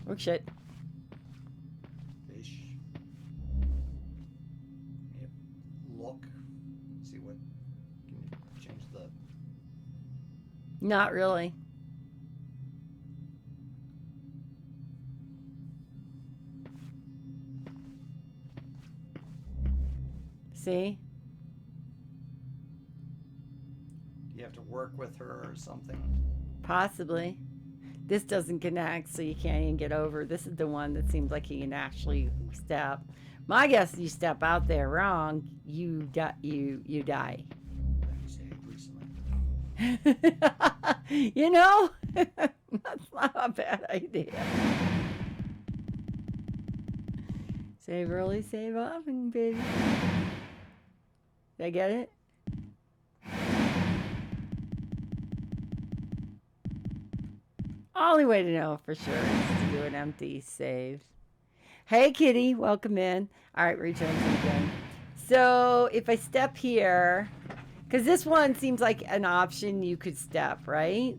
Oh, shit. Fish. Yep. Look. See what. Can you change the. Not really. See? Do you have to work with her or something? Possibly. This doesn't connect, so you can't even get over. This is the one that seems like you can actually step. My guess is you step out there wrong, you die. You die. You know, that's not a bad idea. Save early, save often, baby. Did I get it? Only way to know for sure is to do an empty save. Hey, kitty, welcome in. All right, return to the game. So if I step here, because this one seems like an option you could step, right?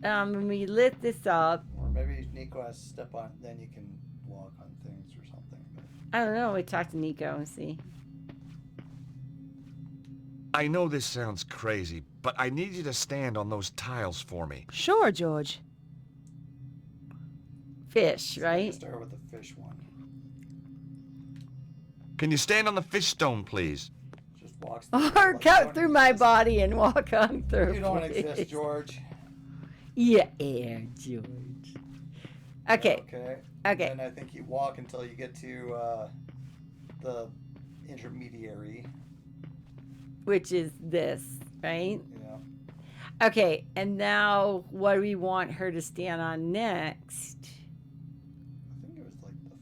When we lit this up. Or maybe Nico has to step on, then you can walk on things or something. But... I don't know. We talk to Nico and see. I know this sounds crazy, but I need you to stand on those tiles for me. Sure, George. Fish, right? Start with the fish one. Can you stand on the fish stone, please? Just walks. Or cut through my body and walk on through. You don't exist, George. Yeah, George. Okay. Okay. Okay. And I think you walk until you get to the intermediary. Which is this, right? Yeah. Okay, and now what do we want her to stand on next? I think it was like the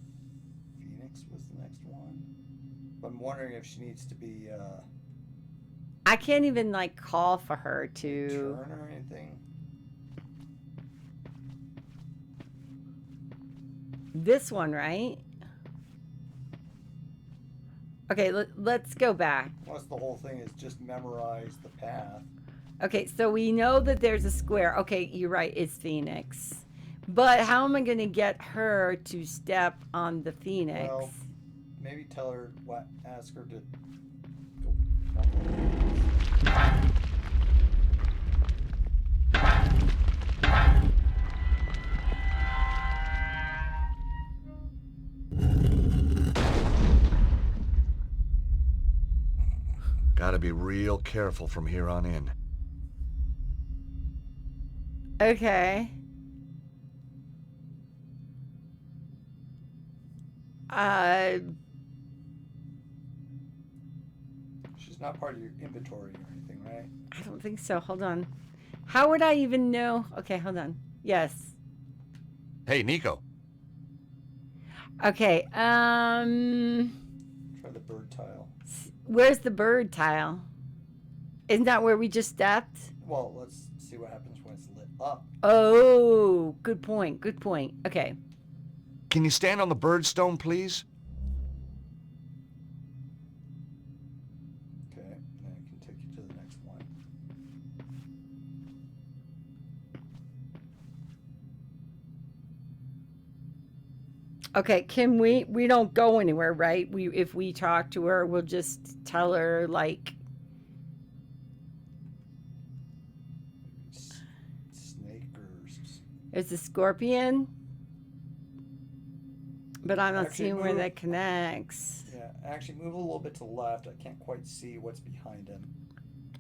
Phoenix was the next one. But I'm wondering if she needs to be I can't even like call for her to turn or anything. This one, right? Okay, let's go back. Plus the whole thing is just memorize the path. Okay, so we know that there's a square. Okay, you're right, it's Phoenix. But how am I going to get her to step on the Phoenix? Well, maybe tell her what, ask her to go. Gotta be real careful from here on in. Okay. She's not part of your inventory or anything, right? I don't think so. Hold on. How would I even know? Okay, hold on. Yes. Hey, Nico. Okay, Try the bird tile. where's the bird tile? Isn't that where we just stepped? Well, let's see what happens when it's lit up. Oh, good point. Good point. Okay. Can you stand on the bird stone, please? Okay, then I can take you to the next one. Okay, can we don't go anywhere, right? If we talk to her, we'll just tell her like Snake or... it's a scorpion. But I'm not Actually, seeing where move. that connects. Yeah, actually move a little bit to the left. I can't quite see what's behind him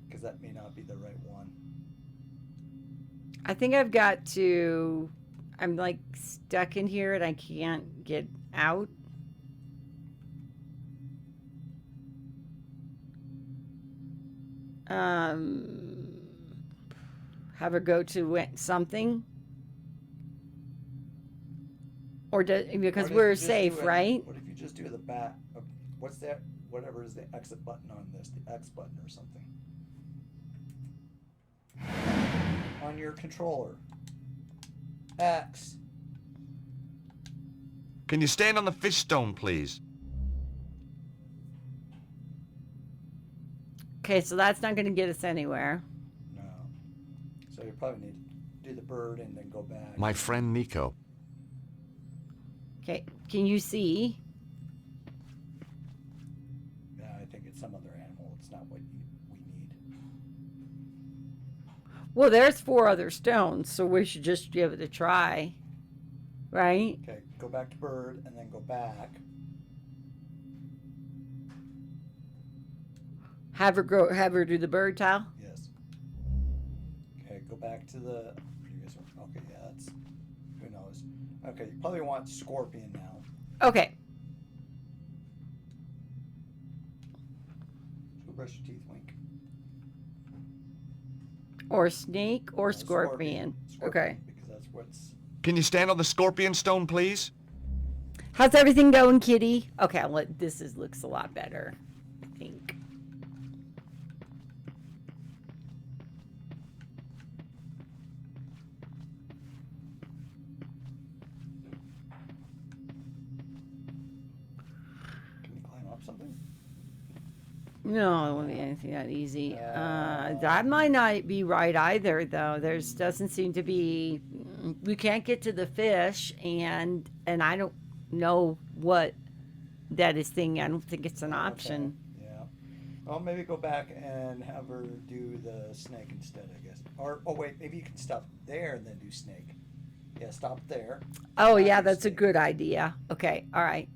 because that may not be the right one. I think I've got to I'm like stuck in here and I can't get out. Have her go to something, or because What if we're you just safe, do it- right? What if you just do the back? What's that? Whatever is the exit button on this? The X button or something? On your controller. X. Can you stand on the fish stone, please? Okay, so that's not going to get us anywhere. No. So you probably need to do the bird and then go back. My friend Nico. Okay, can you see? Yeah, I think it's some other animal. It's not what we need. Well, there's 4 other stones, so we should just give it a try. Right? Okay, go back to bird and then go back. Have her do the bird tile? Yes. Okay, go back to the previous one. Okay, yeah, that's, who knows. Okay, you probably want scorpion now. Okay. Go brush your teeth, Wink. Or snake or No, scorpion. Okay. Because that's what's... Can you stand on the scorpion stone, please? How's everything going, kitty? Okay, this looks a lot better, I think. Can you climb up something? No, it won't be anything that easy. That might not be right either, though. There's doesn't seem to be. We can't get to the fish, and I don't know what that is thing. I don't think it's an option. Okay. Yeah. Well, maybe go back and have her do the snake instead, I guess. Or, oh wait, maybe you can stop there and then do snake. Yeah, stop there. Oh, Now yeah, do that's a snake. good idea. Okay, all right.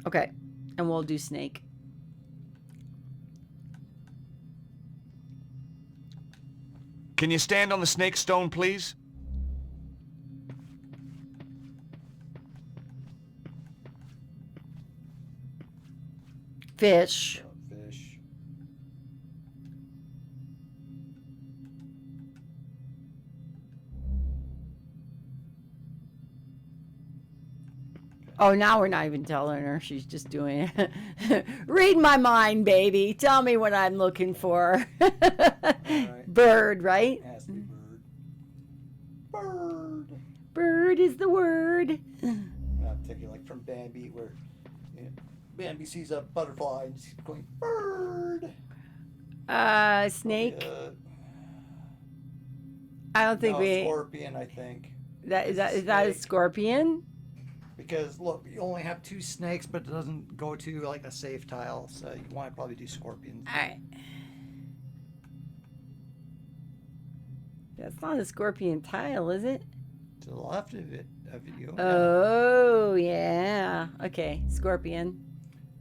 Okay, and we'll do snake. Can you stand on the snake stone, please? Fish. Fish. Oh, now we're not even telling her. She's just doing it. Read my mind, baby. Tell me what I'm looking for. right. Bird, right? It has to be bird. Bird. Bird is the word. I'm thinking like from Bambi, where Bambi sees a butterfly and she's going bird. Snake. Uh, I don't think no, we. scorpion, I think. Is that a Snake. scorpion? Because look, you only have 2 snakes, but it doesn't go to like a safe tile, so you want to probably do scorpions. All right. That's not a scorpion tile, is it? To the left of it, you. Oh, yeah. Okay, scorpion.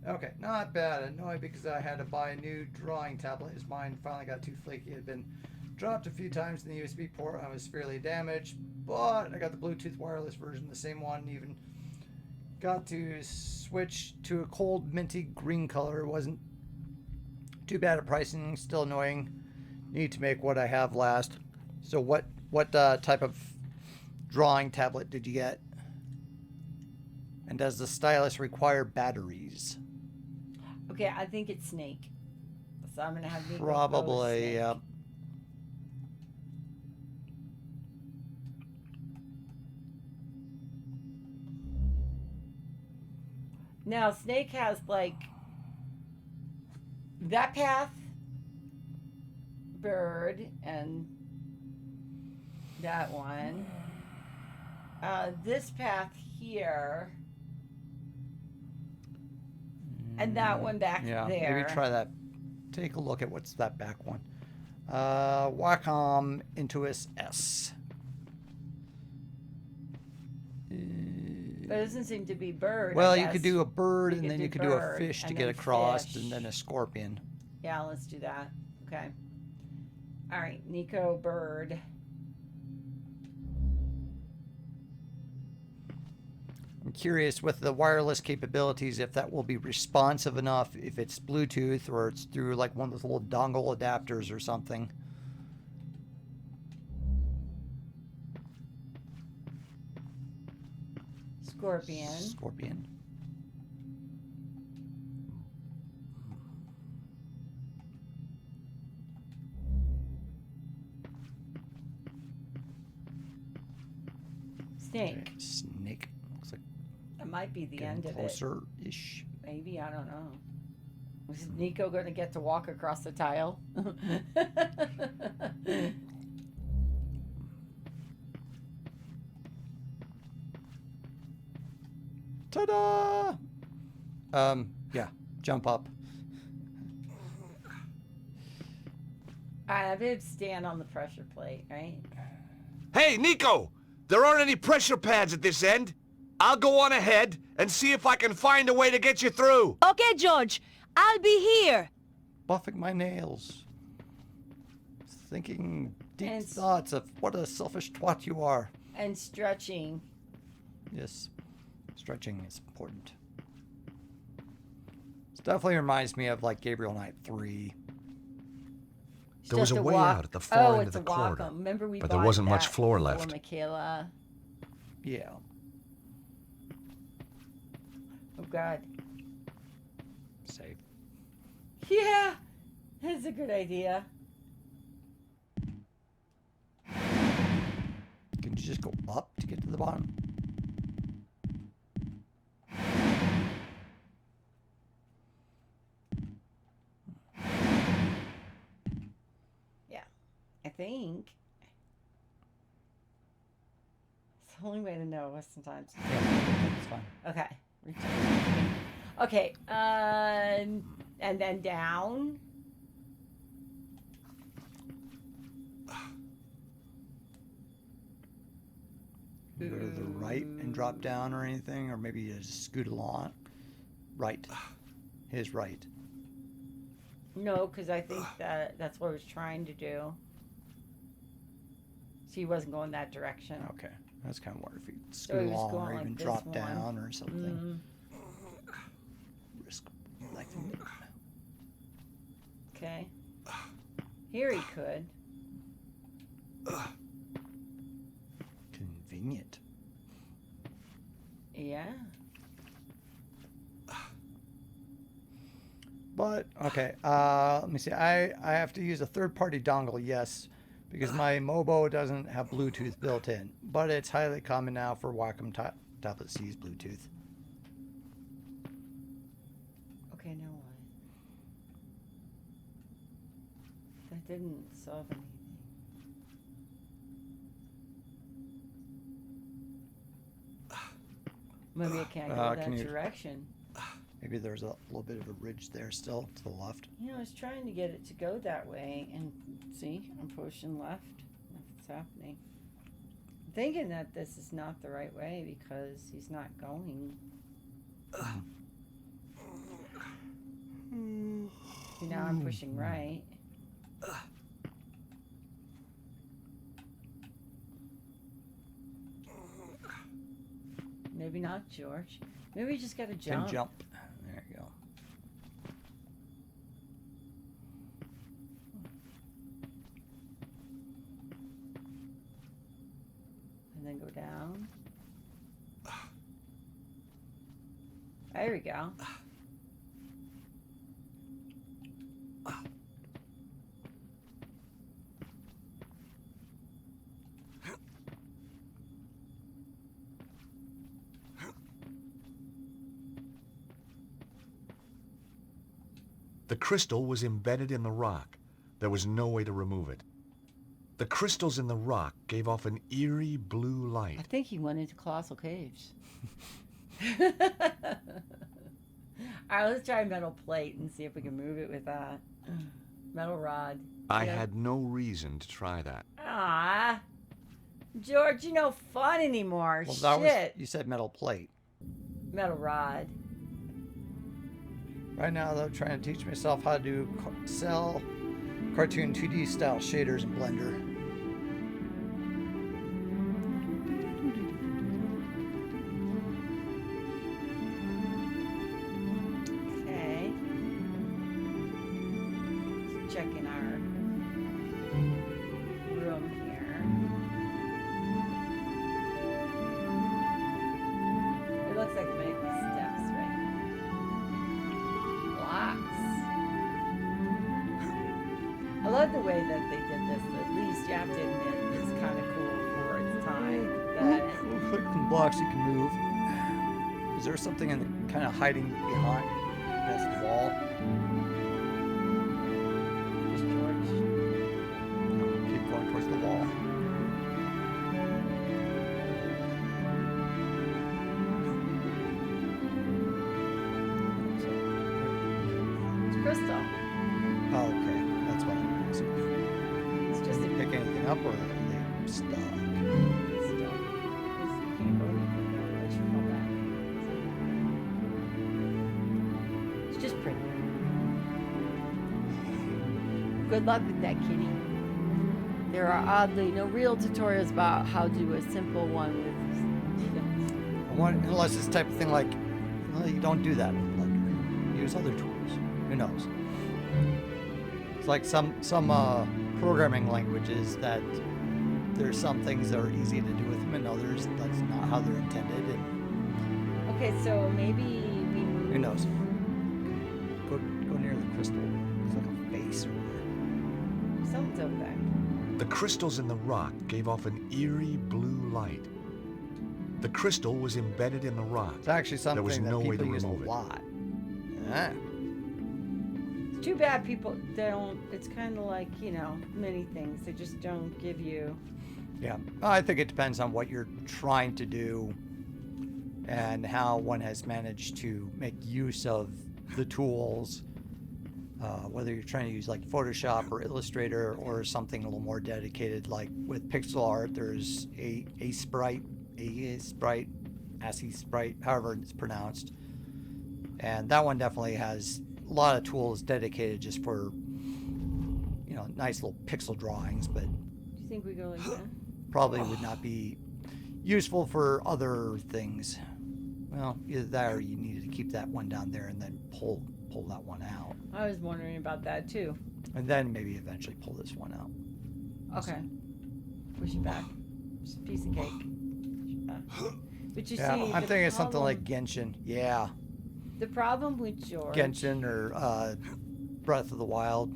Okay, not bad. Annoyed because I had to buy a new drawing tablet. As mine finally got too flaky. It had been dropped a few times in the USB port. I was severely damaged, but I got the Bluetooth wireless version, the same one. Even got to switch to a cold minty green color. It wasn't too bad at pricing. Still annoying. Need to make what I have last. So what type of drawing tablet did you get? And does the stylus require batteries? Okay, I think it's snake. So I'm gonna have Nico go with Probably, snake. yeah. Now, snake has like that path, bird, and that one. This path here, and that one back Yeah, there. maybe try that. Take a look at what's that back one. Wacom Intuos S. But it doesn't seem to be bird. Well, I you guess. could do a bird, We and could then do you could do a bird, fish to and get then across, fish. and then a scorpion. Yeah, let's do that. Okay. All right, Nico, bird. I'm curious with the wireless capabilities if that will be responsive enough, if it's Bluetooth or it's through like one of those little dongle adapters or something. Scorpion. Scorpion. Snake. Snake. Looks like That might be the getting end of it. closer-ish. Maybe, I don't know. Is Nico going to get to walk across the tile? Ta-da! Yeah, jump up. I did stand on the pressure plate, right? Hey, Nico! There aren't any pressure pads at this end. I'll go on ahead and see if I can find a way to get you through. Okay, George. I'll be here. Buffing my nails. Thinking deep And thoughts of what a selfish twat you are. And stretching. Yes, stretching is important. This definitely reminds me of like Gabriel Knight 3. There was Just a to way walk. out at the far Oh, end it's of the a walk. corridor, Remember we but there bought wasn't much that floor for left. Michaela. Yeah. Oh God. Safe. Yeah, that's a good idea. Can you just go up to get to the bottom? Yeah, I think. It's the only way to know sometimes. Yeah, it's fine. Okay. Okay, and then down. Go to the right and drop down or anything, or maybe you just scoot along. Right. His right. No, because I think that's what I was trying to do. She wasn't going that direction. Okay. That's kind of weird if you So scoot he was along going or like even this drop one. down or something. Risk like Okay. Here he could. convenient. Yeah. But okay, let me see. I have to use a third-party dongle, yes, because my Mobo doesn't have Bluetooth built in. But it's highly common now for Wacom tablets to use Bluetooth. Okay, now what? That didn't solve anything. Maybe I can't go can that you- direction. Maybe there's a little bit of a ridge there still to the left. You know, I was trying to get it to go that way, and see, I'm pushing left. Nothing's happening. I'm thinking that this is not the right way because he's not going. See, now I'm pushing right. Maybe not, George. Maybe you just gotta jump. Can jump. There you go. And then go down. There we go. The crystal was embedded in the rock. There was no way to remove it. The crystals in the rock gave off an eerie blue I light. think he went into colossal caves. Alright, let's try metal plate and see if we can move it with that. Metal rod. I Yeah. had no reason to try that. Ah, George, you no fun anymore. Well, that Shit. was, you said metal plate. Metal rod. Right now, though, trying to teach myself how to do cell cartoon 2D style shaders in Blender. Okay. Just checking our room here. It looks like maybe steps, right? Blocks. I love the way that they did this. At least you have to admit it's kind of cool for its time. That Looks like some blocks you can move. Is there something in the kind of hiding behind this wall? just George. No, keep going towards the wall. crystal. Oh, okay. That's what I'm asking. It's just a Pick anything up or are they stuck? stuff. You can't go any further unless you fall back. It's just pretty. Good luck with that, kitty. There are oddly no real tutorials about how to do a simple one with. Unless it's the type of thing like, well, you don't do that with Blender. Use other tools. Who knows? It's like some programming languages that there's some things that are easy to do with them and others that's not how they're intended. And Okay, so maybe we move. who knows? Go near the crystal. It's like a face or Something's over there. The crystals in the rock gave off an eerie blue light. The crystal was embedded in the rock. it's actually something was no that way to people use a remove it. lot. Ah. It's too bad people don't. It's kind of like, many things. They just don't give you. Yeah, I think it depends on what you're trying to do and how one has managed to make use of the tools. Whether you're trying to use like Photoshop or Illustrator or something a little more dedicated, like with pixel art, there's a sprite, ASCII sprite, however it's pronounced, and that one definitely has a lot of tools dedicated just for nice little pixel drawings, but Do you think we go like that? probably would not be useful for other things. Well, either that or you needed to keep that one down there and then pull that one out. I was wondering about that too. And then maybe eventually pull this one out. Okay. Push it back. Just a piece of cake. But you Yeah, see, I'm the thinking of something like problem- Genshin. Yeah, The problem with George. Genshin or Breath of the Wild.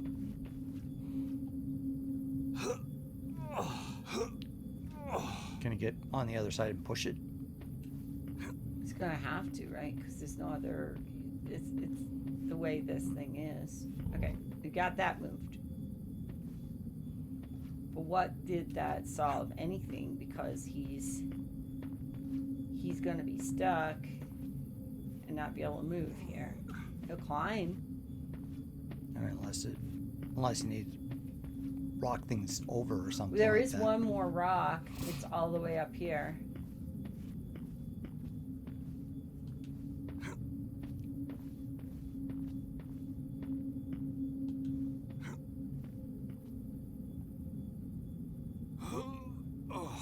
Can you get on the other side and push it? He's gonna have to, right? Because there's no other. It's the way this thing is. Okay, we got that moved. But what did that solve? Anything? Because he's gonna be stuck and not be able to move here. He'll climb. I mean, unless you need to rock things over or something. There like is that. one more rock. It's all the way up here.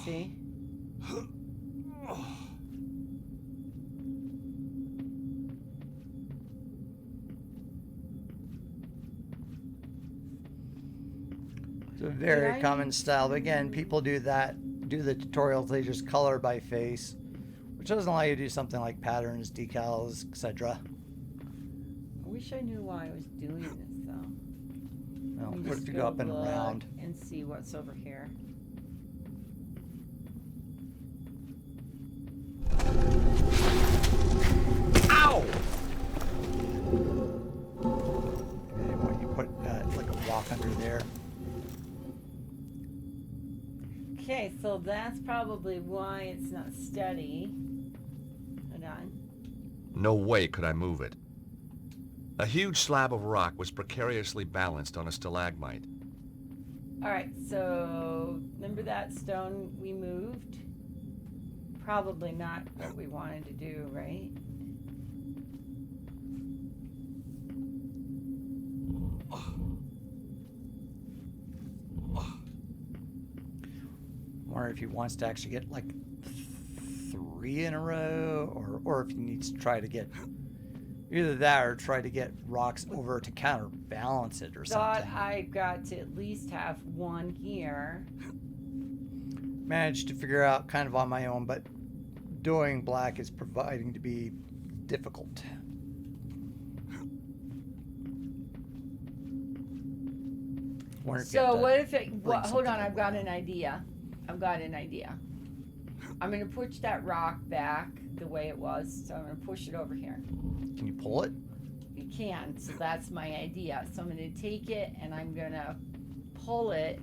See? It's a very Did I- common style. But again, people do that. Do the tutorials. They just color by face, which doesn't allow you to do something like patterns, decals, etc. I wish I knew why I was doing this though. Well, Let me what just if you go up and look around? and see what's over here? Ow! Okay, when you put like a rock under there. Okay, so that's probably why it's not steady. Hold on. No way could I move it. A huge slab of rock was precariously balanced on a stalagmite. All right, so remember that stone we moved? Probably not what we wanted to do, right? Or if he wants to actually get like 3 in a row, or if he needs to try to get either that or try to get rocks over to counterbalance it or Thought something. I got to at least have one here. Managed to figure out kind of on my own, but doing black is proving to be difficult. Wonder if you So have to what if it? bring Hold something on, I've got over. an idea. I've got an idea. I'm gonna push that rock back the way it was. So I'm gonna push it over here. Can you pull it? You can. So that's my idea. So I'm gonna take it and I'm gonna pull it.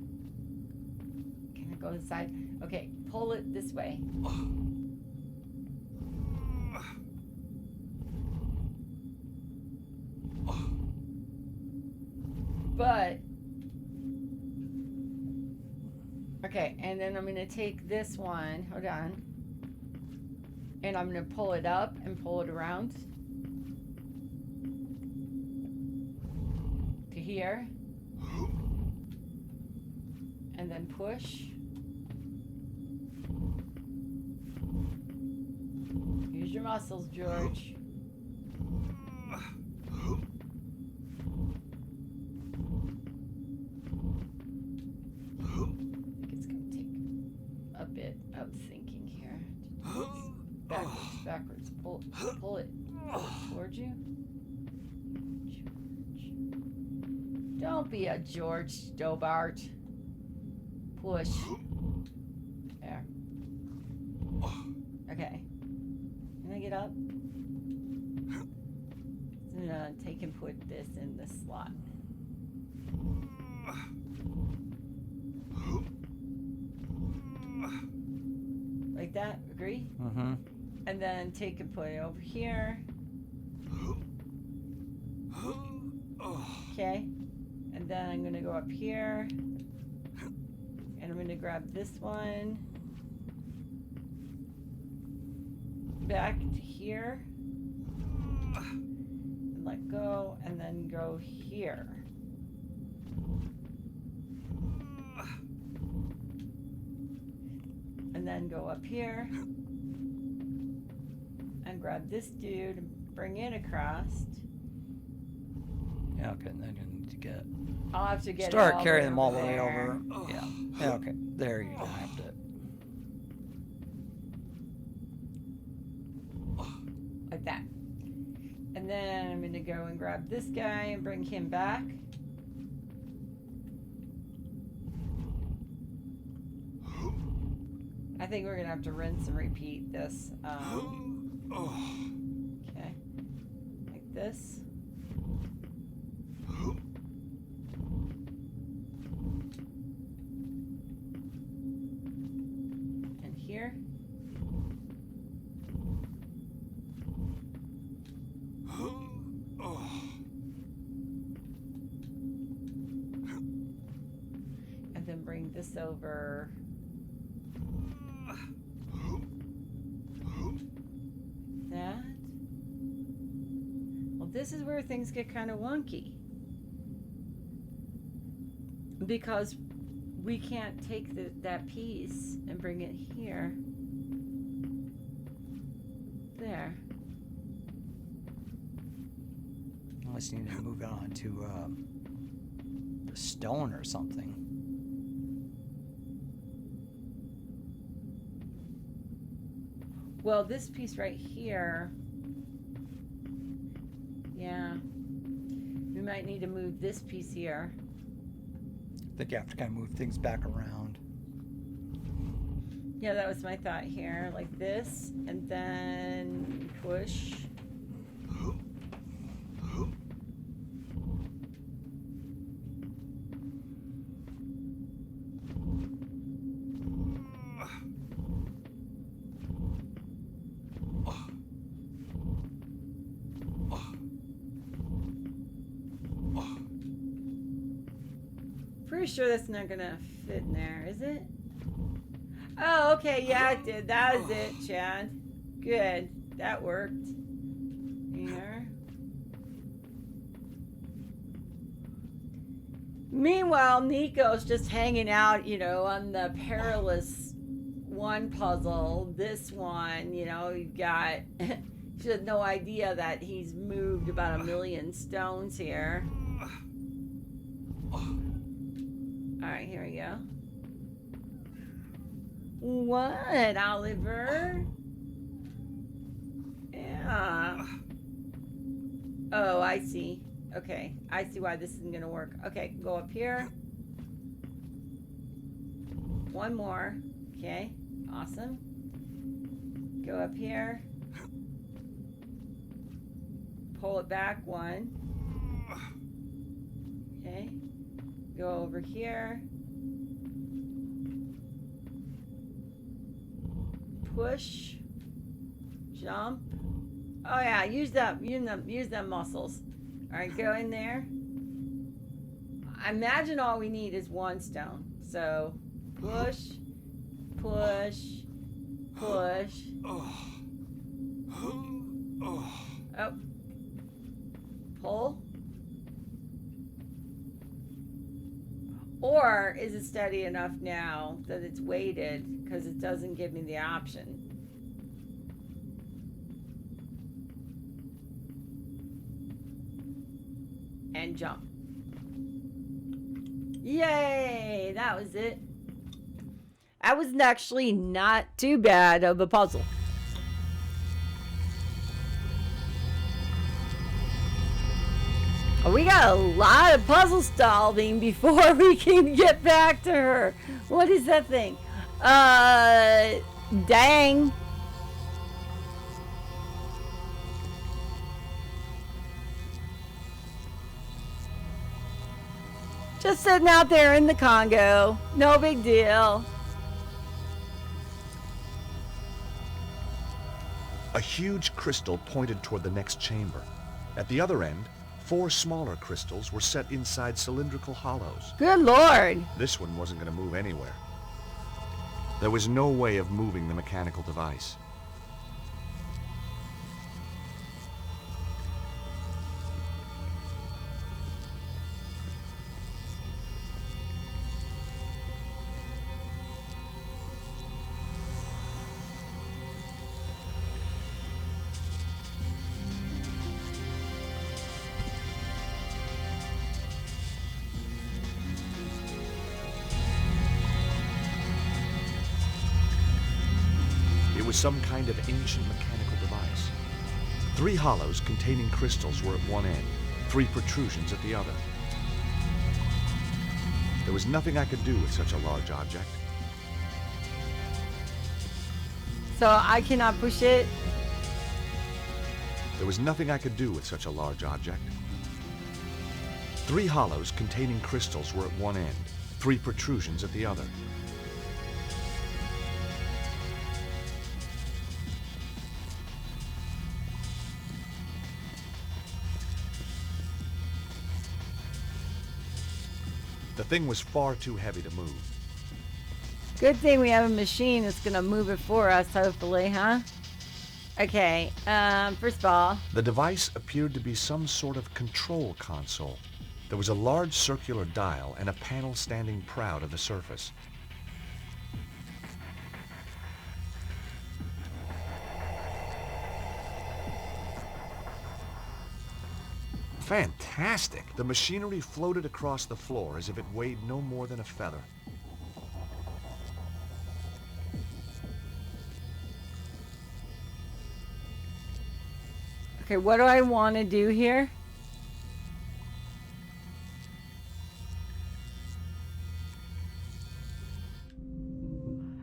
Can I go inside? Okay, pull it this way. But okay, and then I'm gonna take this one. Hold on. And I'm gonna pull it up and pull it around to here. And then push. Use your muscles, George. I think it's gonna take a bit of thinking here. Backwards. Pull it towards you. George. Don't be a George Stobart. Push. There. Okay. Can I get up? I'm gonna take and put this in the slot. Like that? Agree? Mm-hmm. And then take and put it over here. Okay. And then I'm gonna go up here. And I'm gonna grab this one. Back to here. And let go. And then go here. And then go up here. And grab this dude and bring it across. Yeah, okay, and then you need to get... I'll have to get Start it all carrying the them way all the way there. over. Yeah. Yeah, okay. There you have it. Like that. And then I'm going to go and grab this guy and bring him back. I think we're going to have to rinse and repeat this. Okay. Like this. And here. And then bring this over. That. Well, this is where things get kind of wonky. Because we can't take that piece and bring it here. There. Unless you need to move it on to the stone or something. Well, this piece right here, yeah, we might need to move this piece here. I think you have to kind of move things back around. Yeah, that was my thought here, like this, and then push. Pretty sure that's not gonna fit in there, is it? Oh, okay, yeah, it did. That was it, Chad. Good. That worked. Here. Meanwhile, Nico's just hanging out, on the perilous one puzzle. This one, you've got... she has no idea that he's moved about 1 million stones here. Alright, here we go. What, Oliver? Yeah. Oh, I see. Okay, I see why this isn't gonna work. Okay, go up here. One more. Okay, awesome. Go up here. Pull it back one. Okay. Go over here. Push. Jump. Oh yeah, use them muscles. All right, go in there. I imagine all we need is one stone. So push, push, push. Oh. Pull. Or is it steady enough now that it's weighted because it doesn't give me the option? And jump. Yay! That was it. That was actually not too bad of a puzzle. We got a lot of puzzle solving before we can get back to her. What is that thing? Dang. Just sitting out there in the Congo. No big deal. A huge crystal pointed toward the next chamber. At the other end, 4 smaller crystals were set inside cylindrical hollows. Good Lord. This one wasn't going to move anywhere. There was no way of moving the mechanical device. It was some kind of ancient mechanical device. 3 hollows containing crystals were at one end, 3 protrusions at the other. There was nothing I could do with such a large object. So I cannot push it. There was nothing I could do with such a large object. 3 hollows containing crystals were at one end, 3 protrusions at the other. The thing was far too heavy to move. Good thing we have a machine that's gonna move it for us, hopefully, huh? Okay, first of all. The device appeared to be some sort of control console. There was a large circular dial and a panel standing proud of the surface. Fantastic! The machinery floated across the floor as if it weighed no more than a feather. Okay, what do I want to do here?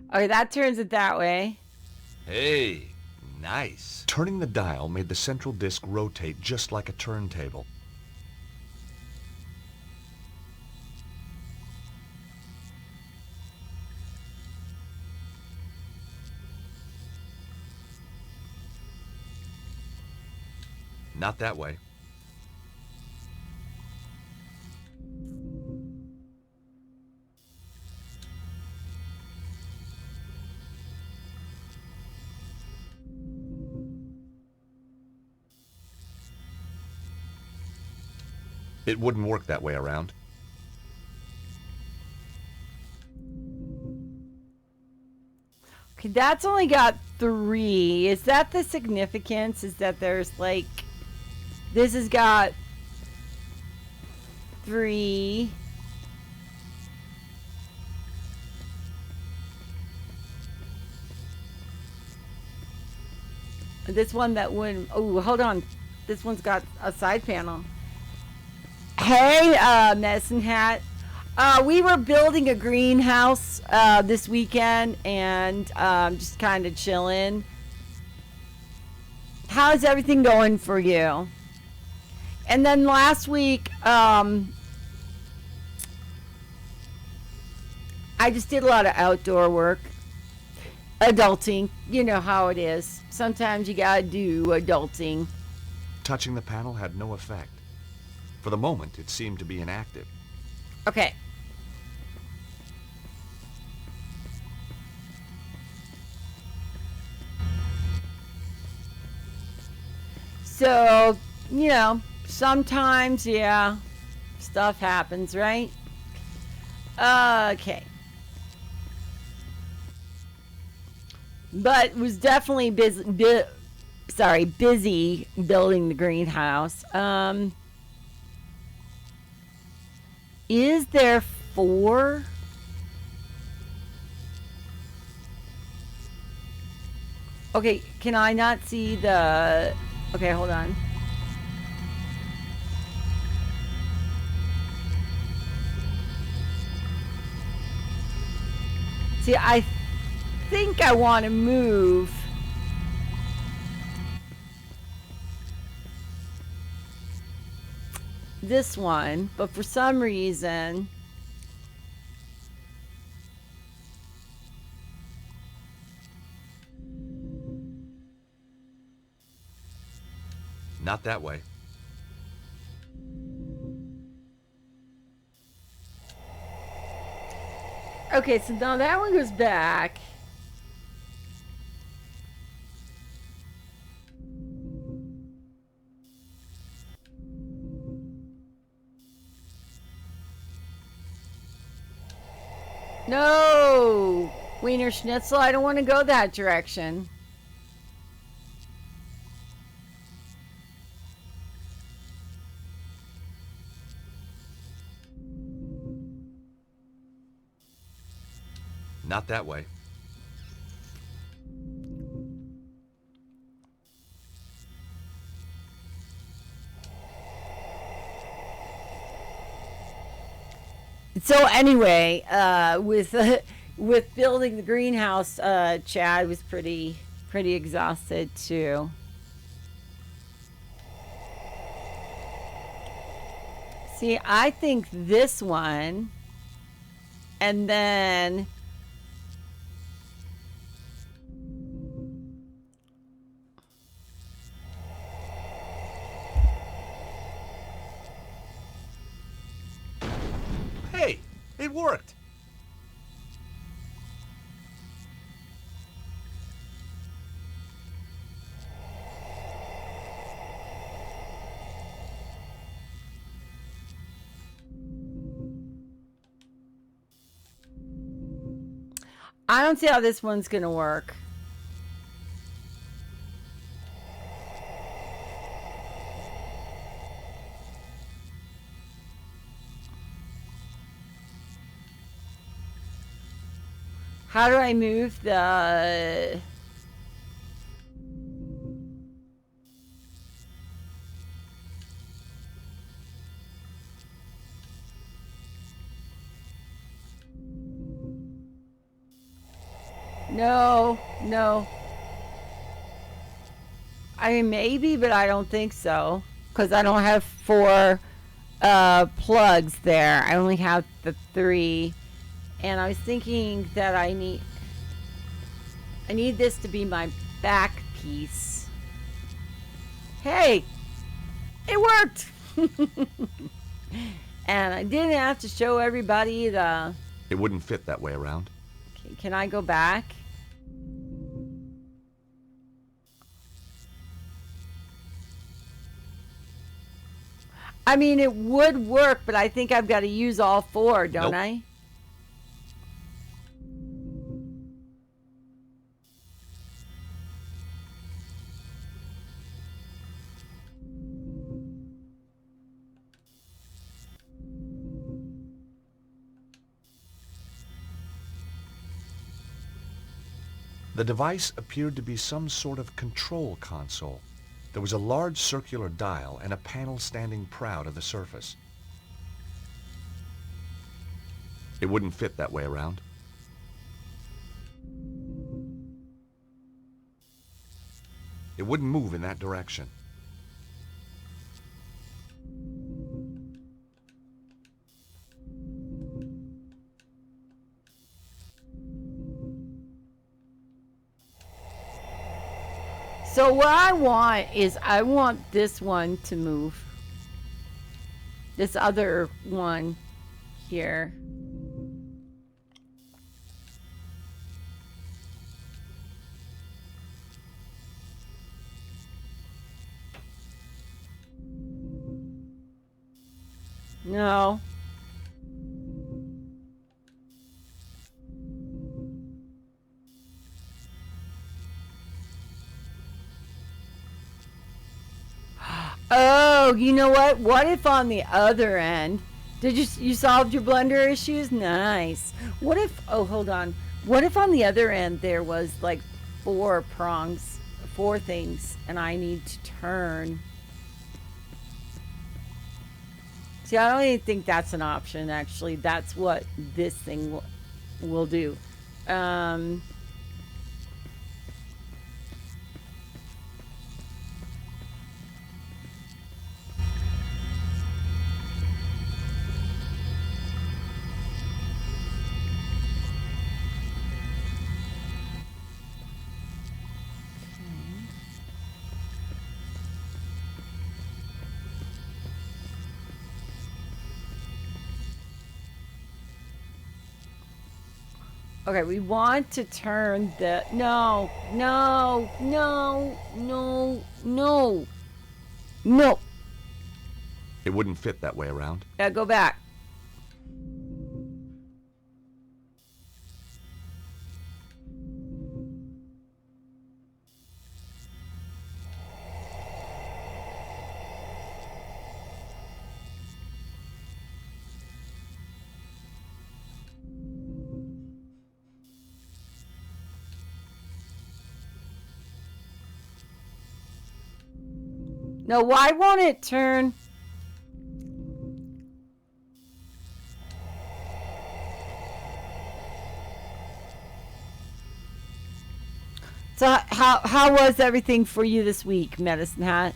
Okay, that turns it that way. Hey, nice. Turning the dial made the central disc rotate just like a turntable. Not that way. It wouldn't work that way around. Okay, that's only got 3. Is that the significance? Is that there's like... This has got 3. This one that wouldn't... Oh, hold on. This one's got a side panel. Hey, Medicine Hat. We were building a greenhouse this weekend and just kind of chilling. How's everything going for you? And then last week, I just did a lot of outdoor work. Adulting. You know how it is. Sometimes you gotta do adulting. Touching the panel had no effect. For the moment, it seemed to be inactive. Okay. So, sometimes, yeah, stuff happens, right? Okay. But was definitely busy building the greenhouse. Is there 4? Okay, can I not see the... Okay, hold on. See, I think I want to move this one, but for some reason... Not that way. Okay, so now that one goes back. No! Wiener Schnitzel, I don't want to go that direction. Not that way. So anyway, with building the greenhouse, Chad was pretty exhausted too. See, I think this one, and then Hey, it worked. I don't see how this one's gonna work. How do I move the... No, no. I mean, maybe, but I don't think so. Because I don't have 4 plugs there. I only have the 3. And I was thinking that I need this to be my back piece. Hey, it worked. And I didn't have to show everybody the... It wouldn't fit that way around. Can I go back? I mean, it would work, but I think I've got to use all 4, don't Nope. I? The device appeared to be some sort of control console. There was a large circular dial and a panel standing proud of the surface. It wouldn't fit that way around. It wouldn't move in that direction. So what I want is I want this one to move. This other one here. No. Oh, you know what? What if on the other end, did you solved your blender issues? Nice. What if, oh, hold on. What if on the other end there was like 4 prongs, 4 things, and I need to turn? See, I don't even think that's an option, actually. That's what this thing will do. Okay, we want to turn the, no, no, no, no, no, no. It wouldn't fit that way around. Go back. No, why won't it turn? So how was everything for you this week, Medicine Hat?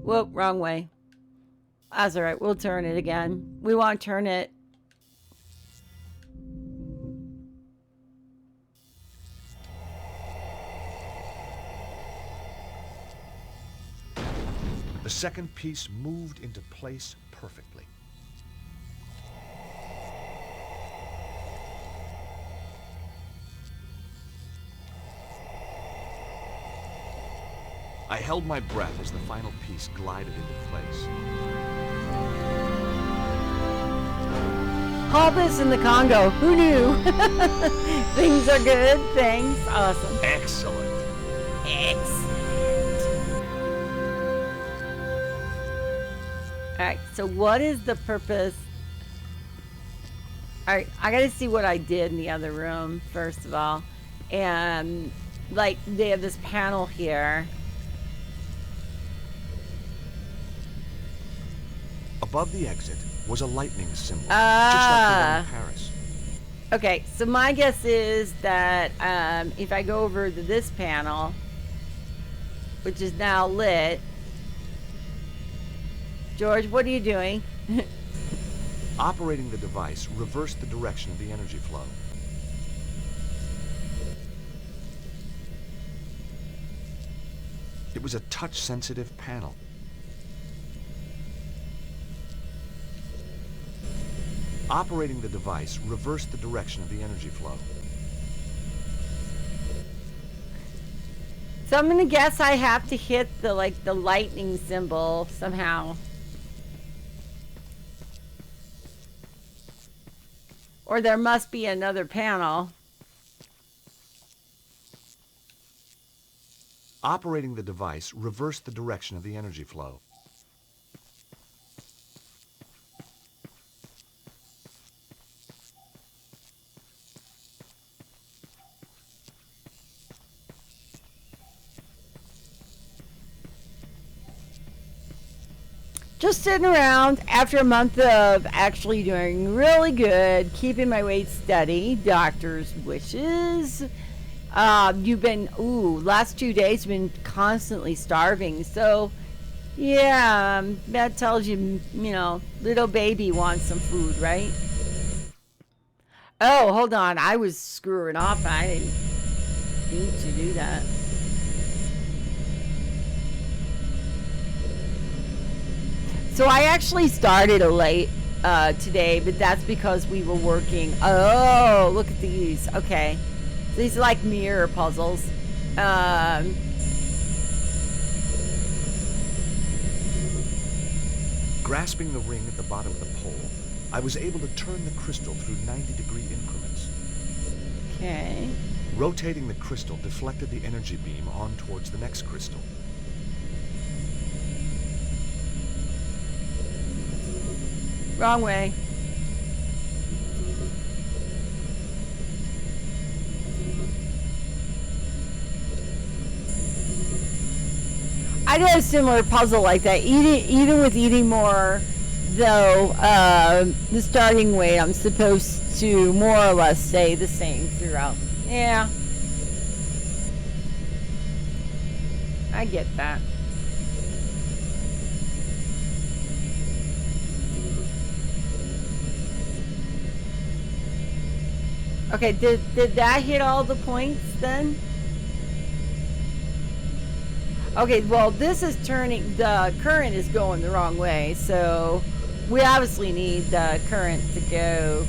Whoop, wrong way. That's all right. We'll turn it again. We want to turn it. The second piece moved into place perfectly. I held my breath as the final piece glided into place. Call this in the Congo. Who knew? Things are good. Thanks. Awesome. Excellent. Excellent. Alright, so what is the purpose? Alright, I gotta see what I did in the other room, first of all. And, like, they have this panel here. Above the exit was a lightning symbol, just like the one in Paris. Okay, so my guess is that if I go over to this panel, which is now lit. George, what are you doing? Operating the device reversed the direction of the energy flow. It was a touch-sensitive panel. Operating the device reversed the direction of the energy flow. So I'm gonna guess I have to hit the lightning symbol somehow. Or there must be another panel. Operating the device reversed the direction of the energy flow. Just sitting around after a month of actually doing really good, keeping my weight steady, doctor's wishes. You've been, last 2 days been constantly starving. So, yeah, that tells you, little baby wants some food, right? Oh, hold on. I was screwing off. I didn't need to do that. So I actually started late. today, but that's because we were working. Oh, look at these. Okay. So these are like mirror puzzles. Grasping the ring at the bottom of the pole, I was able to turn the crystal through 90-degree increments. Okay. Rotating the crystal deflected the energy beam on towards the next crystal. Wrong way. I did a similar puzzle like that. Even with eating more, though, the starting weight, I'm supposed to more or less stay the same throughout. Yeah. I get that. Okay, did that hit all the points then? Okay, well, this is turning, the current is going the wrong way, so we obviously need the current to go.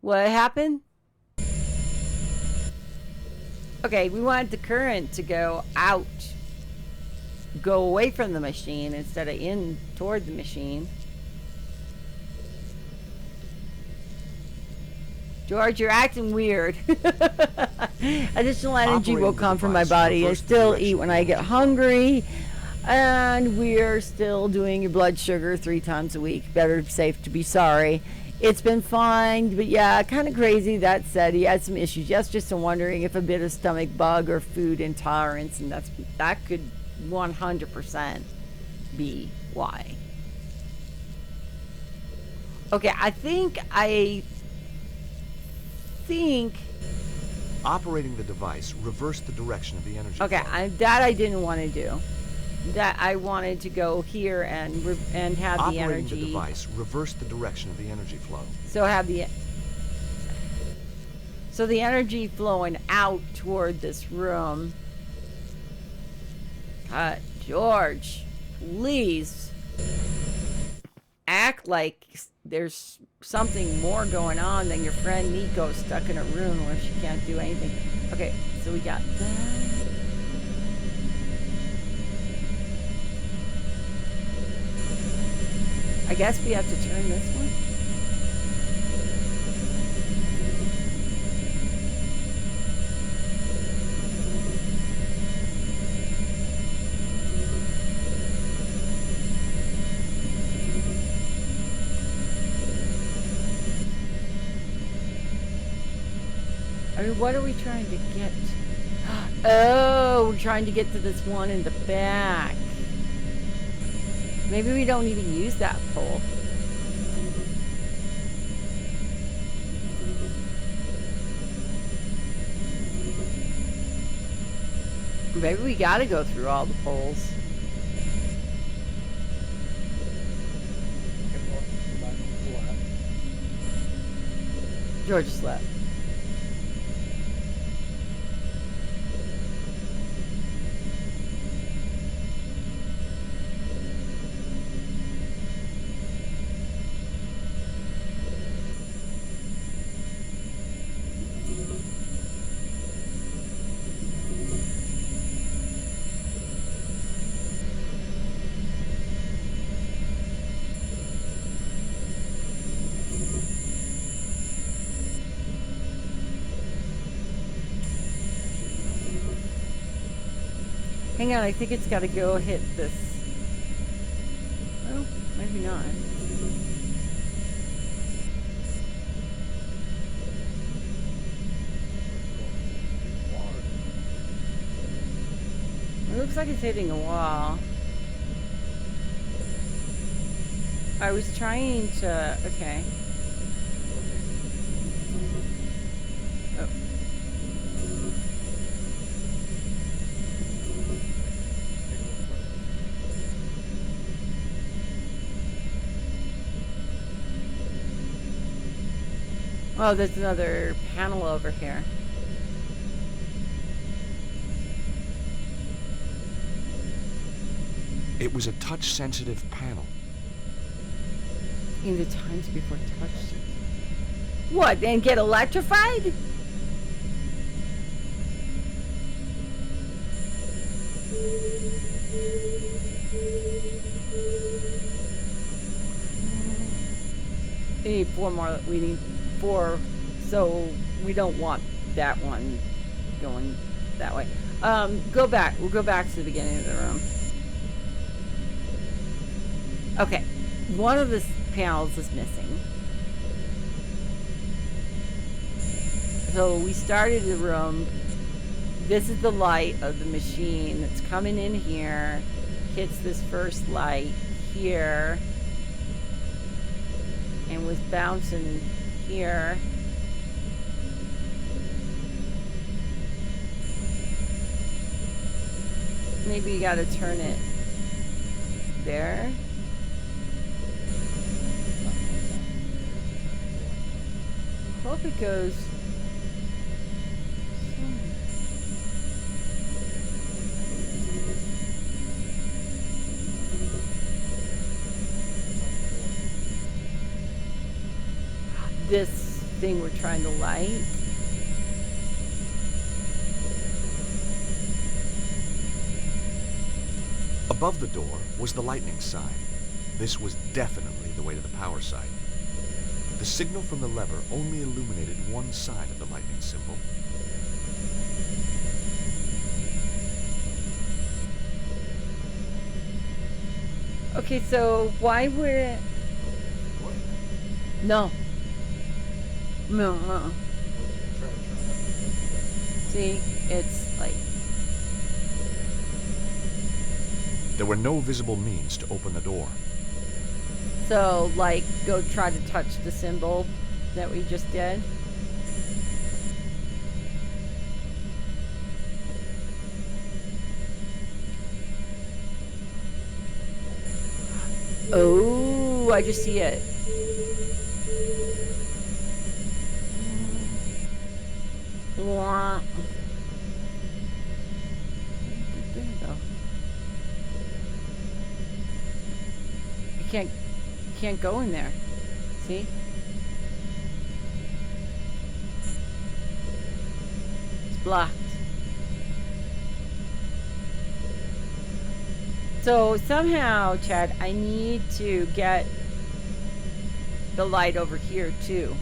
What happened? Okay, we wanted the current to go out, go away from the machine instead of in toward the machine. George, you're acting weird. Additional energy will come from my body. I still eat when I get hungry. And we're still doing your blood sugar 3 times a week. Better safe to be sorry. It's been fine, but yeah, kind of crazy. That said, he had some issues yesterday, so wondering if a bit of stomach bug or food intolerance, and that could 100% be why. Okay, I think Operating the device reversed the direction of the energy okay, flow. that I didn't want to do. That I wanted to go here and have the energy. Operating the device reversed the direction of the energy flow. So the energy flowing out toward this room. George, please act like there's something more going on than your friend Nico stuck in a room where she can't do anything. Okay, so we got that. I guess we have to turn this one. I mean, what are we trying to get? Oh, we're trying to get to this one in the back. Maybe we don't even use that pole. Maybe we gotta go through all the poles. George slept. Hang on, I think it's got to go hit this. Well, maybe not. It looks like it's hitting a wall. I was trying to... Okay. Oh. Oh, there's another panel over here. It was a touch-sensitive panel. In the times before touch. What, and get electrified? We need 4 more. We need 4. So we don't want that one going that way. Go back. We'll go back to the beginning of the room. Okay. One of the panels is missing. So we started the room. This is the light of the machine that's coming in here. Hits this first light here. And was bouncing here. Maybe you gotta turn it there. Hope it goes somewhere. This thing we're trying to light. Above the door was the lightning sign. This was definitely the way to the power side. The signal from the lever only illuminated one side of the lightning symbol. Okay, so why would it... No. No, See, it's like... There were no visible means to open the door. So, like, go try to touch the symbol that we just did. Oh, I just see it. Wah. There you go. You can't go in there. See? It's blocked. So somehow, Chad, I need to get the light over here too.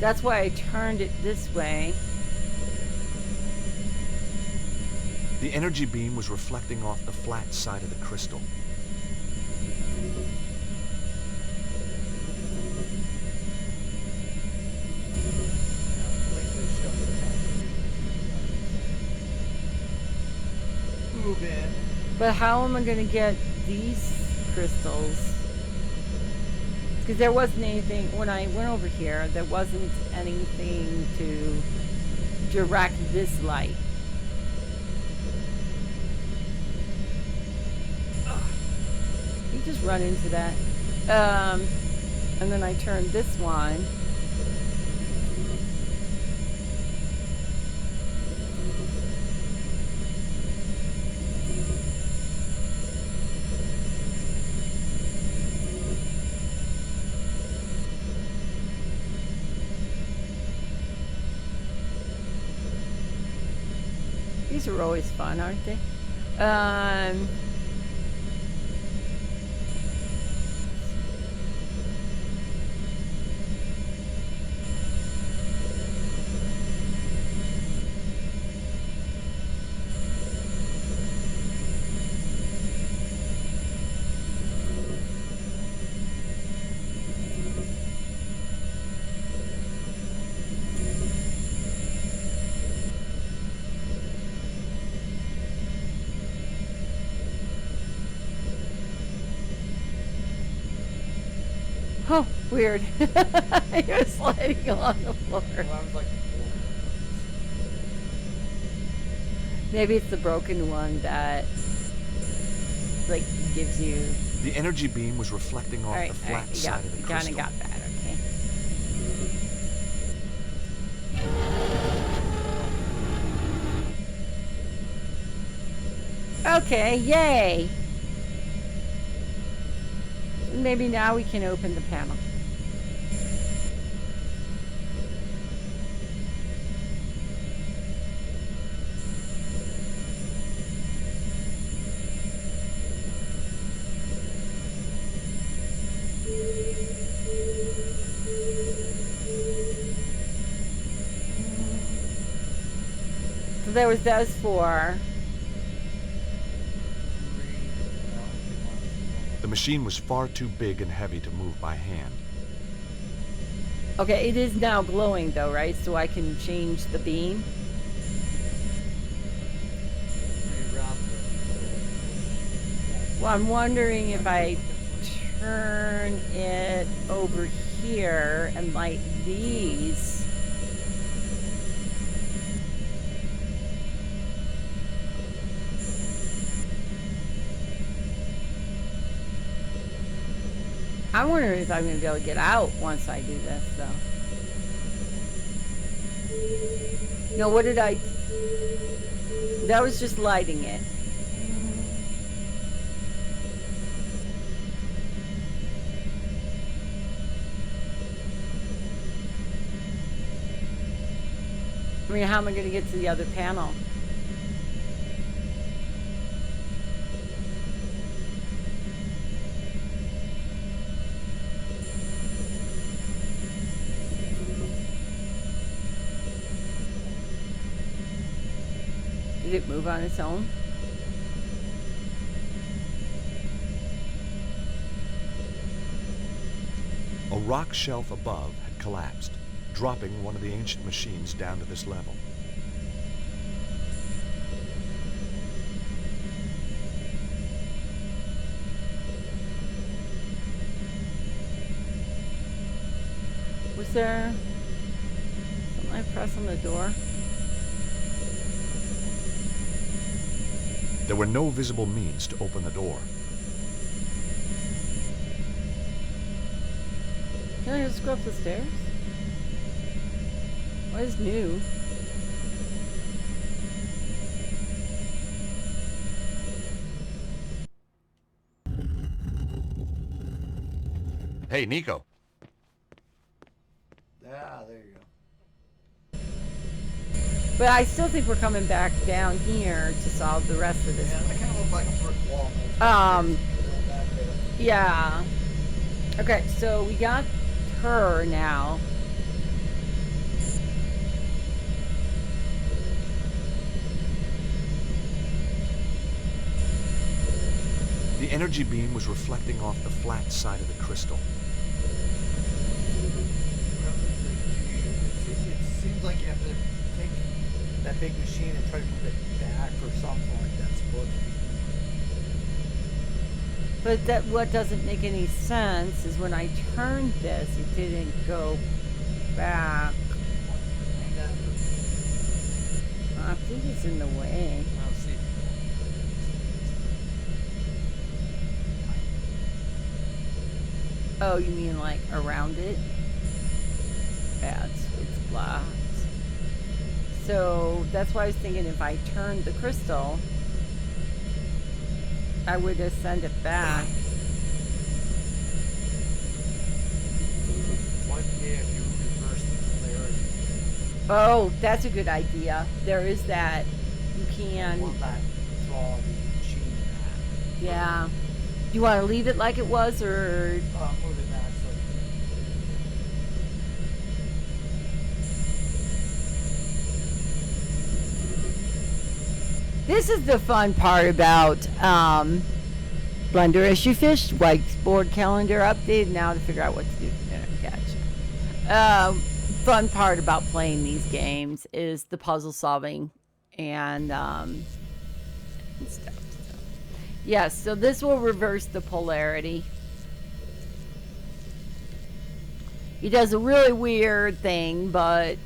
That's why I turned it this way. The energy beam was reflecting off the flat side of the crystal. Move in. But how am I going to get these crystals? Because there wasn't anything, when I went over here, there wasn't anything to direct this light. You just run into that. And then I turned this one. These are always fun, aren't they? Oh, weird. You're sliding along the floor. Well, I was like, Maybe it's the broken one that like gives you. The energy beam was reflecting off All right, the flat you side of the kind crystal. of got that. Okay. Okay, yay! Maybe now we can open the panel. So there was those four. The machine was far too big and heavy to move by hand. Okay, it is now glowing though, right? So I can change the beam. Well, I'm wondering if I turn it over here and light these. I wonder if I'm going to be able to get out once I do this, though. No, what did I... That was just lighting it. I mean, how am I going to get to the other panel? Did it move on its own? A rock shelf above had collapsed, dropping one of the ancient machines down to this level. Was there something I pressed on the door? There were no visible means to open the door. Can I just go up the stairs? What is new? Hey, Nico. Yeah, there you go. But I still think we're coming back down here to solve the rest of this. Yeah, that kind of looked like a brick wall. Yeah. Okay, so we got her now. The energy beam was reflecting off the flat side of the crystal. It seems like you have to take that big machine and try to move it back or something like that's supposed to be. But that what doesn't make any sense is when I turned this, it didn't go back. I think it's in the way. I'll see. Oh, you mean like around it? Yeah, it's blocked. So that's why I was thinking if I turned the crystal, I would just send it back. What if you reverse the polarity? Oh, that's a good idea. There is that. You can. Will that draw the machine back? Yeah. You want to leave it like it was, or Move it back so this is the fun part about Blender Issue Fish whiteboard calendar update. Now to figure out what to do. Gotcha. Fun part about playing these games is the puzzle solving and stuff. So. Yes, so this will reverse the polarity. He does a really weird thing, but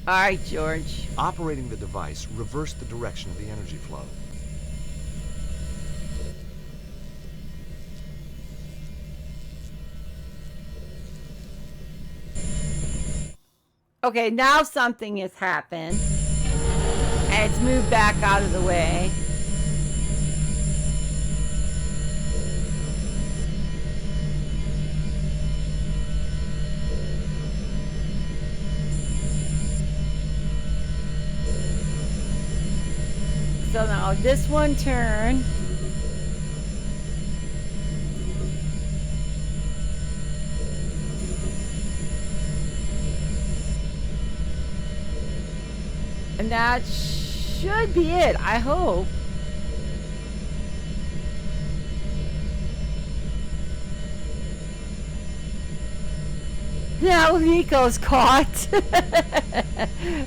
all right, George. Operating the device reversed the direction of the energy flow. Okay, now something has happened. And it's moved back out of the way. So now this one turn. And that should be it, I hope. Now Nico's caught.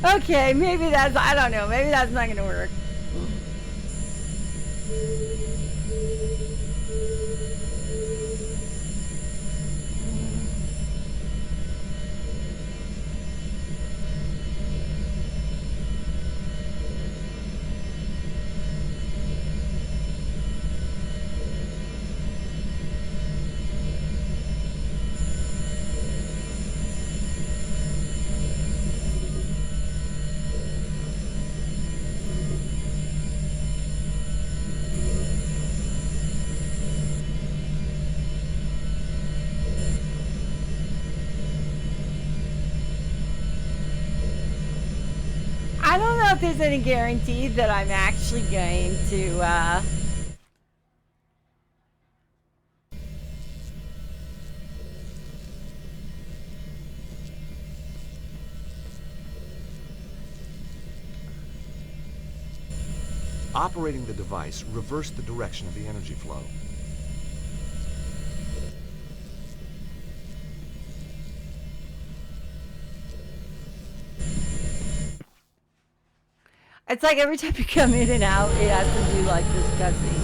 Okay, maybe that's, I don't know, maybe that's not gonna work. I don't know if there's any guarantee that I'm actually going to, Operating the device reversed the direction of the energy flow. it's like every time you come in and out, it has to do like this cussing.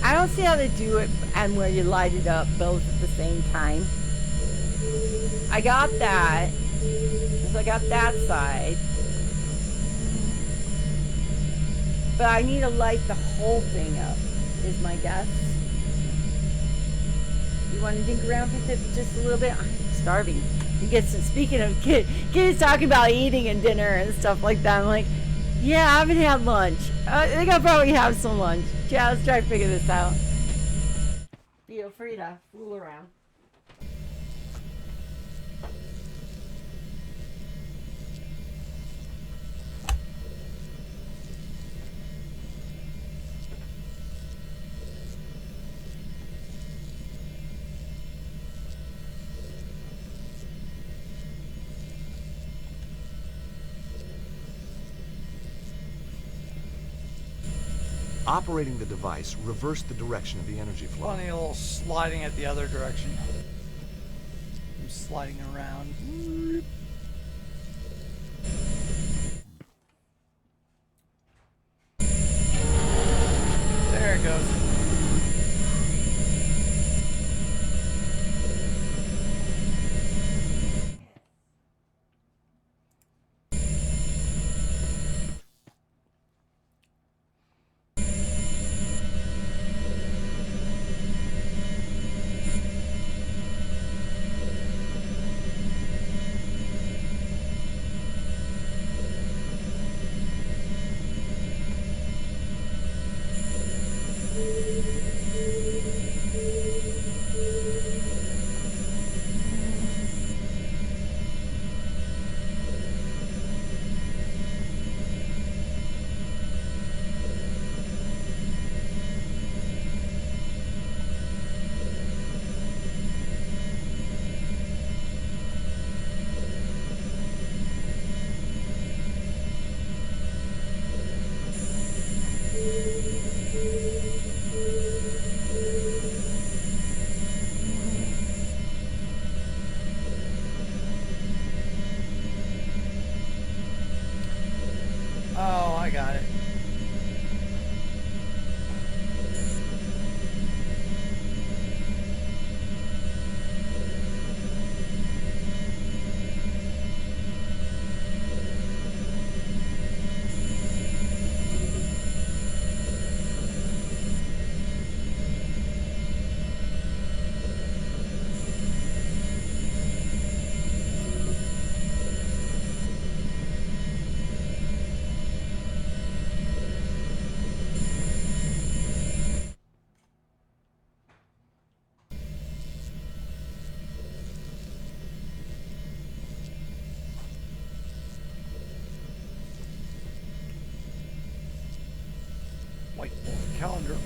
I don't see how they do it and where you light it up both at the same time. I got that. So I got that side. But I need to light the whole thing up, is my guess. You want to dig around with it just a little bit? I'm starving. You get some, speaking of kids talking about eating and dinner and stuff like that. I'm like, yeah, I haven't had lunch. I think I'll probably have some lunch. Yeah, let's try to figure this out. Feel free to fool around. Operating the device reversed the direction of the energy flow. Funny little sliding at the other direction. I'm sliding around. There it goes.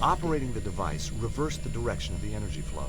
Operating the device reversed the direction of the energy flow.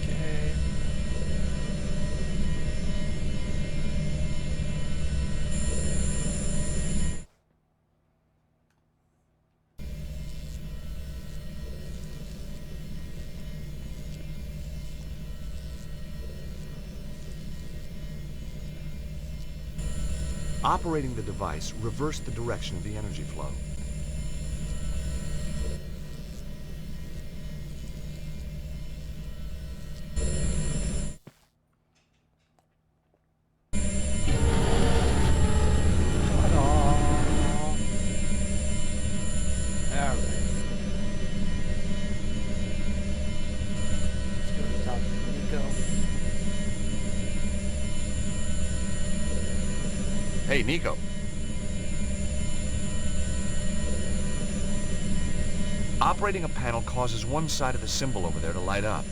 Okay. Operating the device reversed the direction of the energy flow. Alright. Let's go to talk to Nico. Hey, Nico. Operating a panel causes one side of the symbol over there to light up.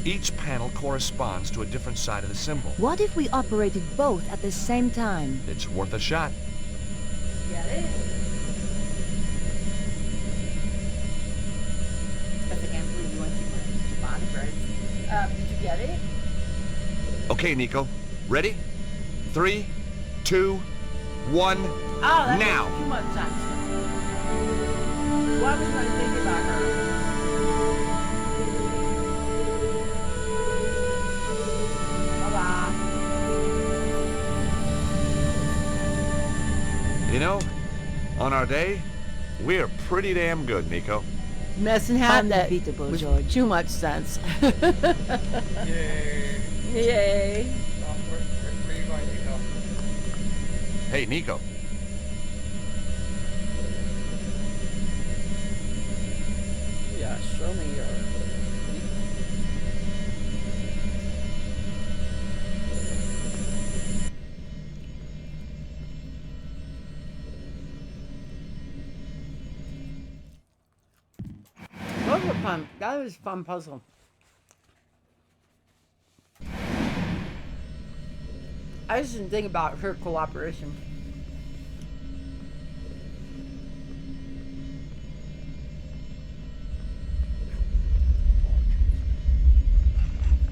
Each panel corresponds to a different side of the symbol. What if we operated both at the same time? It's worth a shot. Get it? Because I can't believe you went to my body breaks. Did you get it? Okay, Nico. Ready? 3, 2, 1, Oh, that now! makes too much sense. Why was I thinking about her? Bye-bye. You know, on our day, we're pretty damn good, Nico. Messing had that Unbeatable, with George. too much sense. Yay. Yay. Oh, where are you going, Nico? Hey, Nico. Yeah, show me your... Those were fun. That was a fun puzzle. I just didn't think about her cooperation.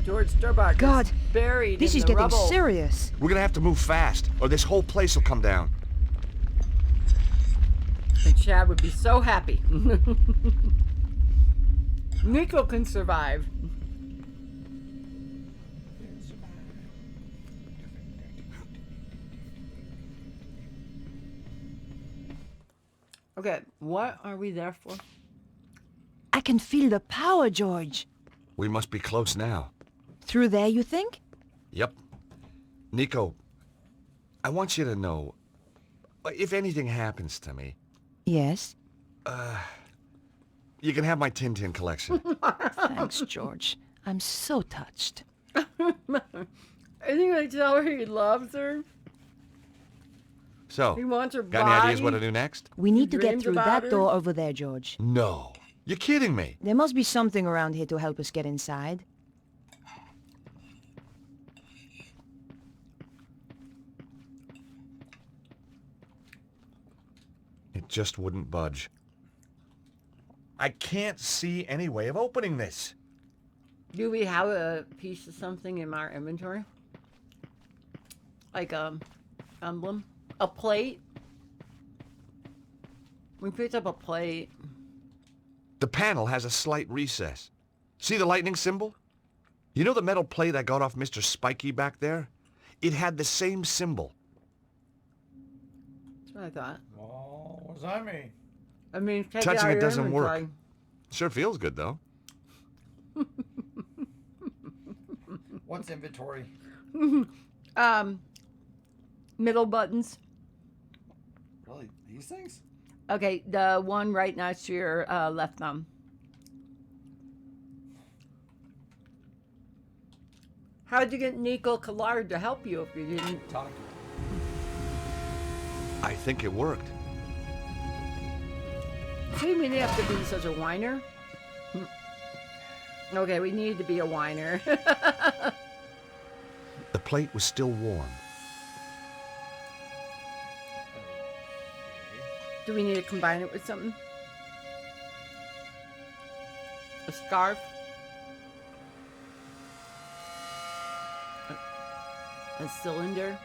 George Sturbach God, is buried This in is the getting rubble. serious. We're gonna have to move fast, or this whole place will come down. And Chad would be so happy. Nico can survive. Okay, what are we there for? I can feel the power, George. We must be close now. Through there, you think? Yep. Nico, I want you to know, if anything happens to me, Yes. you can have my Tintin collection. Thanks, George. I'm so touched. I think I tell her he loves her. So, He wants her got any ideas body. what to do next? We need to get dreams through about that her? door over there, George. No. You're kidding me. There must be something around here to help us get inside. It just wouldn't budge. I can't see any way of opening this. Do we have a piece of something in our inventory? Like a emblem? A plate? We picked up a plate. The panel has a slight recess. See the lightning symbol? You know the metal plate I got off Mr. Spiky back there? It had the same symbol. That's what I thought. Oh, what does that mean? I mean, take Touching out it your doesn't work. inventory. Sure feels good, though. What's inventory? Middle buttons. Really? These things? Okay, the one right next to your left thumb. How'd you get Nico Collard to help you if you didn't? Talk to me. I think it worked. See, we didn't have to be such a whiner. Okay, we need to be a whiner. The plate was still warm. Do we need to combine it with something? A scarf? A cylinder?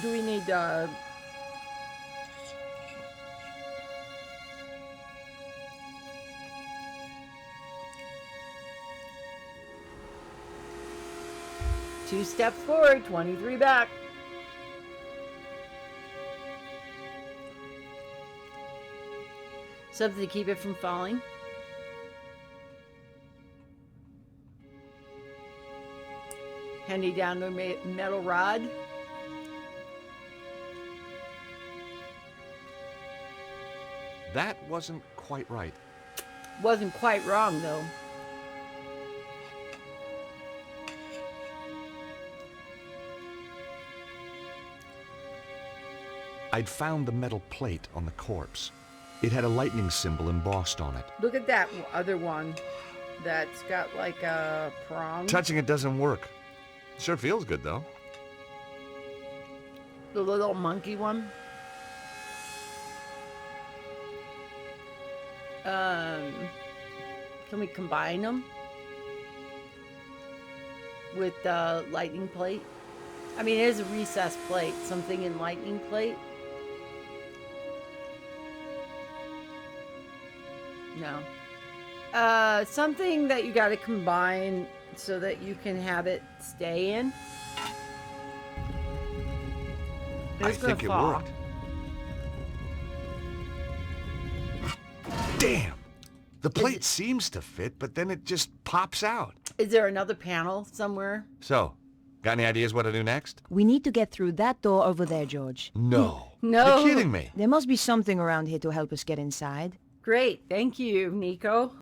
Do we need 2 steps forward, 23 back. Something to keep it from falling. Handy down the metal rod. That wasn't quite right. Wasn't quite wrong though. I'd found the metal plate on the corpse. It had a lightning symbol embossed on it. Look at that other one that's got like a prong. Touching it doesn't work. Sure feels good, though. The little monkey one. Can we combine them with the lightning plate? I mean, it is a recessed plate. Something in lightning plate? No. Something that you got to combine so that you can have it stay in. I think it worked. Damn! The plate seems to fit, but then it just pops out. Is there another panel somewhere? So, got any ideas what to do next? We need to get through that door over there, George. No. No. You're kidding me. There must be something around here to help us get inside. Great. Thank you, Nico.